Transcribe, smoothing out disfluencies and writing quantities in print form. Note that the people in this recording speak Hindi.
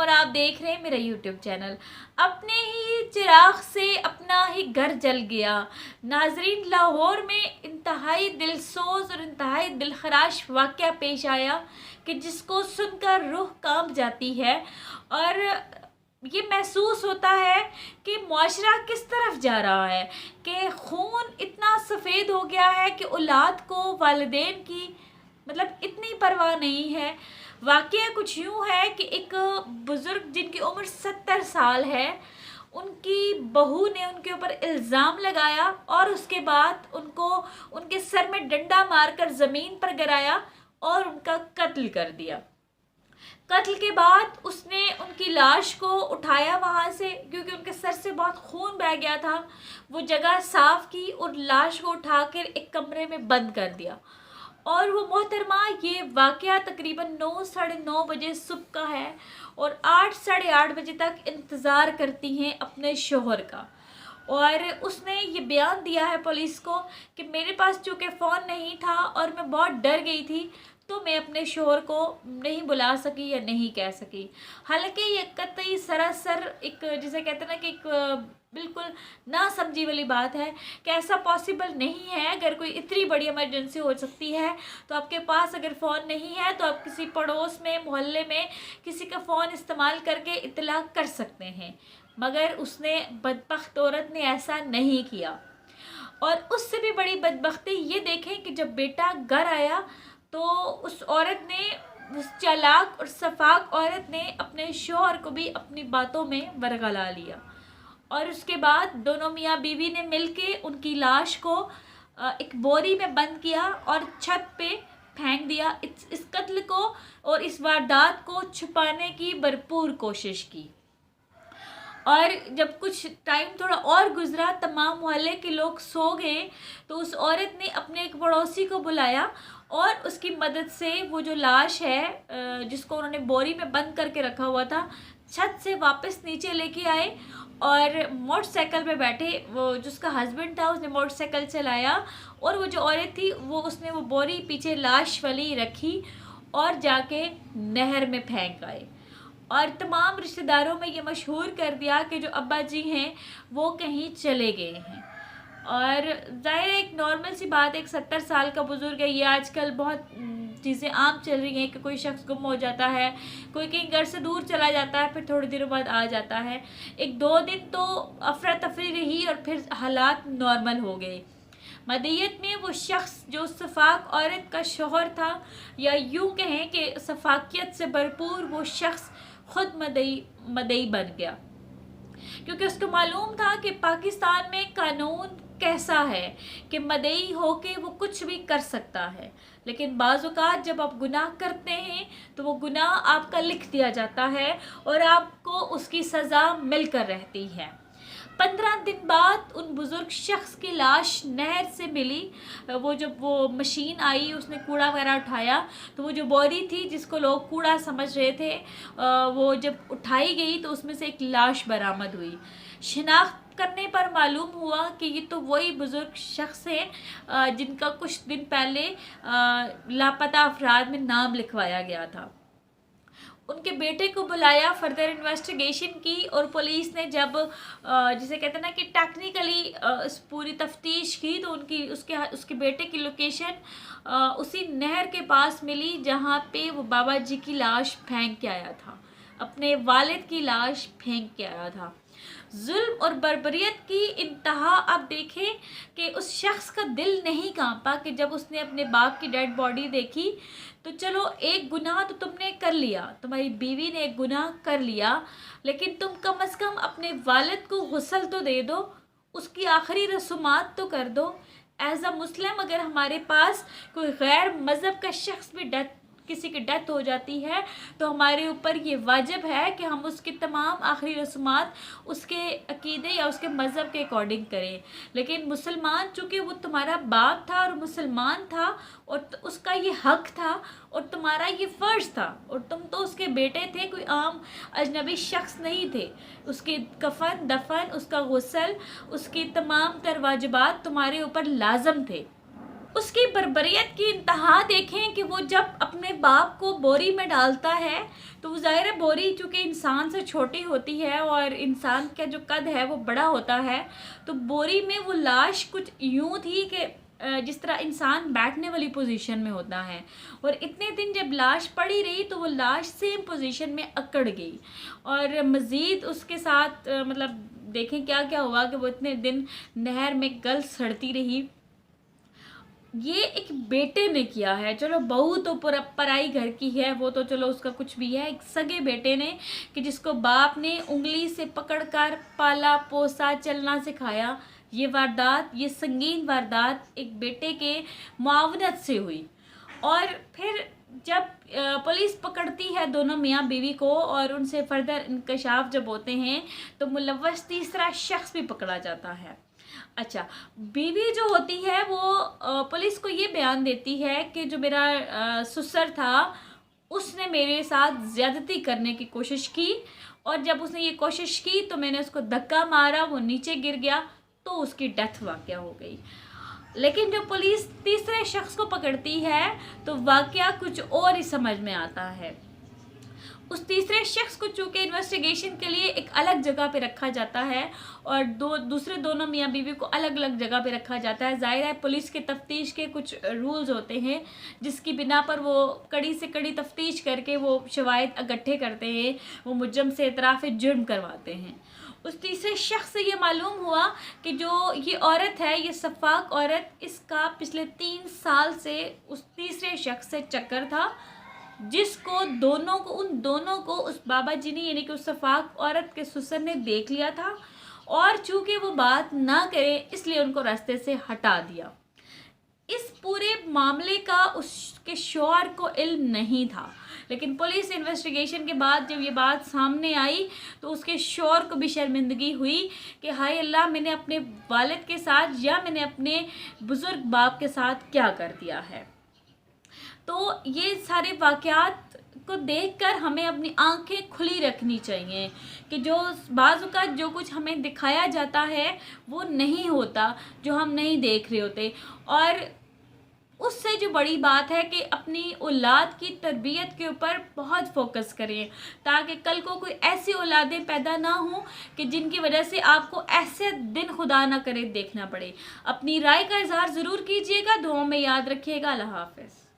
और आप देख रहे हैं मेरा यूट्यूब चैनल। अपने ही चिराग से अपना ही घर जल गया। नाजरीन, लाहौर में इंतहाई दिलसोज और इंतहाई दिलखराश वाक़या पेश आया कि जिसको सुनकर रूह कांप जाती है और ये महसूस होता है कि मुआशरा किस तरफ जा रहा है, कि खून इतना सफ़ेद हो गया है कि औलाद को वालिदैन की इतनी परवाह नहीं है। वाक़या कुछ यूँ है कि एक बुज़ुर्ग जिनकी उम्र 70 साल है, उनकी बहू ने उनके ऊपर इल्ज़ाम लगाया और उसके बाद उनको उनके सर में डंडा मारकर ज़मीन पर गिराया और उनका कत्ल कर दिया। कत्ल के बाद उसने उनकी लाश को उठाया वहाँ से, क्योंकि उनके सर से बहुत खून बह गया था। वो जगह साफ़ की और लाश को उठाकर एक कमरे में बंद कर दिया। और वो मोहतरमा, ये वाक़या तकरीबन 9 साढ़े 9 बजे सुबह का है और 8 साढ़े 8 बजे तक इंतज़ार करती हैं अपने शोहर का। और उसने ये बयान दिया है पुलिस को कि मेरे पास चूँकि फ़ोन नहीं था और मैं बहुत डर गई थी, तो मैं अपने शोहर को नहीं बुला सकी या नहीं कह सकी। हालांकि ये कतई सरासर एक, जिसे कहते हैं ना कि एक बिल्कुल ना समझी वाली बात है कि ऐसा पॉसिबल नहीं है। अगर कोई इतनी बड़ी इमरजेंसी हो सकती है तो आपके पास अगर फ़ोन नहीं है तो आप किसी पड़ोस में, मोहल्ले में किसी का फ़ोन इस्तेमाल करके इत्तला कर सकते हैं, मगर उसने, बदबख्त औरत ने ऐसा नहीं किया। और उससे भी बड़ी बदबख्ती ये देखें कि जब बेटा घर आया तो उस औरत ने, उस चालाक और सफाक औरत ने अपने शौहर को भी अपनी बातों में बरगला लिया और उसके बाद दोनों मियाँ बीवी ने मिलके उनकी लाश को एक बोरी में बंद किया और छत पे फेंक दिया। इस कत्ल को और इस वारदात को छुपाने की भरपूर कोशिश की। और जब कुछ टाइम थोड़ा और गुजरा, तमाम मोहल्ले के लोग सो गए, तो उस औरत ने अपने एक पड़ोसी को बुलाया और उसकी मदद से वो जो लाश है जिसको उन्होंने बोरी में बंद करके रखा हुआ था, छत से वापस नीचे लेके आए और मोटरसाइकिल पे बैठे। वो जिसका हस्बैंड था उसने मोटरसाइकिल चलाया और वो जो औरत थी उसने वो बोरी पीछे लाश वाली रखी और जाके नहर में फेंक आए। और तमाम रिश्तेदारों में ये मशहूर कर दिया कि जो अब्बा जी हैं वो कहीं चले गए हैं। और ज़ाहिर है एक नॉर्मल सी बात है, एक 70 साल का बुज़ुर्ग है। ये आजकल बहुत चीज़ें आम चल रही हैं कि कोई शख्स गुम हो जाता है, कोई कहीं घर से दूर चला जाता है, फिर थोड़ी देर बाद आ जाता है। 1-2 दिन तो अफरा तफरी रही और फिर हालात नॉर्मल हो गए। मदीयत में वो शख्स जो सफाक औरत का शौहर था, या यूँ कहें कि सफाकियत से भरपूर वो शख्स खुद मदई बन गया, क्योंकि उसको मालूम था कि पाकिस्तान में कानून कैसा है कि मदई होके वो कुछ भी कर सकता है। लेकिन बाज़ औक़ात जब आप गुनाह करते हैं तो वो गुनाह आपका लिख दिया जाता है और आपको उसकी सज़ा मिलकर रहती है। 15 दिन बाद उन बुज़ुर्ग शख्स की लाश नहर से मिली। वो जब वो मशीन आई, उसने कूड़ा वगैरह उठाया, तो वो जो बोरी थी जिसको लोग कूड़ा समझ रहे थे, वो जब उठाई गई तो उसमें से एक लाश बरामद हुई। शिनाख्त करने पर मालूम हुआ कि ये तो वही बुज़ुर्ग शख्स हैं जिनका कुछ दिन पहले लापता अफराद में नाम लिखवाया गया था। उनके बेटे को बुलाया, फर्दर इन्वेस्टिगेशन की और पुलिस ने जब जिसे कहते हैं ना कि टेक्निकली इस पूरी तफ्तीश की, तो उसके बेटे की लोकेशन उसी नहर के पास मिली जहाँ पे वो बाबा जी की लाश फेंक के आया था, अपने वालिद की लाश फेंक के आया था। जुल्म और बर्बरियत की इंतहा आप देखें कि उस शख्स का दिल नहीं कांपा कि जब उसने अपने बाप की डेड बॉडी देखी। तो चलो, एक गुनाह तो तुमने कर लिया, तुम्हारी बीवी ने एक गुनाह कर लिया, लेकिन तुम कम अज़ कम अपने वालिद को गुस्ल तो दे दो, उसकी आखिरी रसूमात तो कर दो। एज़ अ मुस्लिम अगर हमारे पास कोई गैर मज़हब का शख्स भी किसी की डेथ हो जाती है तो हमारे ऊपर ये वाजिब है कि हम उसकी तमाम आखिरी रस्मात उसके अकीदे या उसके मज़हब के अकॉर्डिंग करें। लेकिन मुसलमान, चूँकि वो तुम्हारा बाप था और मुसलमान था और उसका ये हक था और तुम्हारा ये फ़र्ज़ था, और तुम तो उसके बेटे थे, कोई आम अजनबी शख्स नहीं थे। उसके कफन दफन, उसका गुस्ल, उसकी तमाम तर वाजिबात तुम्हारे ऊपर लाजम थे। उसकी बर्बरियत की इंतहा देखें कि वो जब अपने बाप को बोरी में डालता है तो वो ज़ाहिर है बोरी चूँकि इंसान से छोटी होती है और इंसान का जो कद है वो बड़ा होता है, तो बोरी में वो लाश कुछ यूँ थी कि जिस तरह इंसान बैठने वाली पोजीशन में होता है, और इतने दिन जब लाश पड़ी रही तो वो लाश सेम पोजीशन में अकड़ गई। और मज़ीद उसके साथ मतलब देखें क्या क्या हुआ कि वो इतने दिन नहर में गल सड़ती रही। ये एक बेटे ने किया है, चलो बहू तो पराई घर की है, वो तो चलो उसका कुछ भी है, एक सगे बेटे ने कि जिसको बाप ने उंगली से पकड़कर पाला पोसा चलना सिखाया, ये वारदात, ये संगीन वारदात एक बेटे के मुआवनत से हुई। और फिर जब पुलिस पकड़ती है दोनों मियाँ बीवी को और उनसे फर्दर इंकशाफ जब होते हैं तो मुलव्वस तीसरा शख्स भी पकड़ा जाता है। अच्छा, बीवी जो होती है वो पुलिस को ये बयान देती है कि जो मेरा ससुर था उसने मेरे साथ ज़्यादती करने की कोशिश की, और जब उसने ये कोशिश की तो मैंने उसको धक्का मारा, वो नीचे गिर गया तो उसकी डेथ वाक़या हो गई। लेकिन जब पुलिस तीसरे शख्स को पकड़ती है तो वाक़या कुछ और ही समझ में आता है। उस तीसरे शख्स को चूँकि इन्वेस्टिगेशन के लिए एक अलग जगह पे रखा जाता है और दूसरे दोनों मियाँ बीवी को अलग अलग जगह पे रखा जाता है। ज़ाहिर है पुलिस के तफ्तीश के कुछ रूल्स होते हैं जिसकी बिना पर वो कड़ी से कड़ी तफ्तीश करके वो शवाहिद इकट्ठे करते हैं, वो मुजरम से इतराफ़ जुर्म करवाते हैं। उस तीसरे शख्स से ये मालूम हुआ कि जो ये औरत है, ये सफ़ाक औरत, इसका पिछले 3 साल से उस तीसरे शख्स से चक्कर था, जिसको उन दोनों को उस बाबा जी ने यानी कि उस सफ़ाक औरत के ससुर ने देख लिया था, और चूँकि वो बात ना करे इसलिए उनको रास्ते से हटा दिया। इस पूरे मामले का उसके शौहर को इल्म नहीं था, लेकिन पुलिस इन्वेस्टिगेशन के बाद जब ये बात सामने आई तो उसके शौहर को भी शर्मिंदगी हुई कि हाय अल्लाह, मैंने अपने वालिद के साथ या मैंने अपने बुज़ुर्ग बाप के साथ क्या कर दिया है। तो ये सारे वाक़यात को देखकर हमें अपनी आंखें खुली रखनी चाहिए कि जो बाज़ औक़ात जो कुछ हमें दिखाया जाता है वो नहीं होता, जो हम नहीं देख रहे होते। और उससे जो बड़ी बात है कि अपनी औलाद की तरबियत के ऊपर बहुत फोकस करें ताकि कल को कोई ऐसी औलादें पैदा ना हों कि जिनकी वजह से आपको ऐसे दिन खुदा ना करे देखना पड़े। अपनी राय का इज़हार ज़रूर कीजिएगा, दुआओं में याद रखिएगा। अल्लाह हाफ़िज़।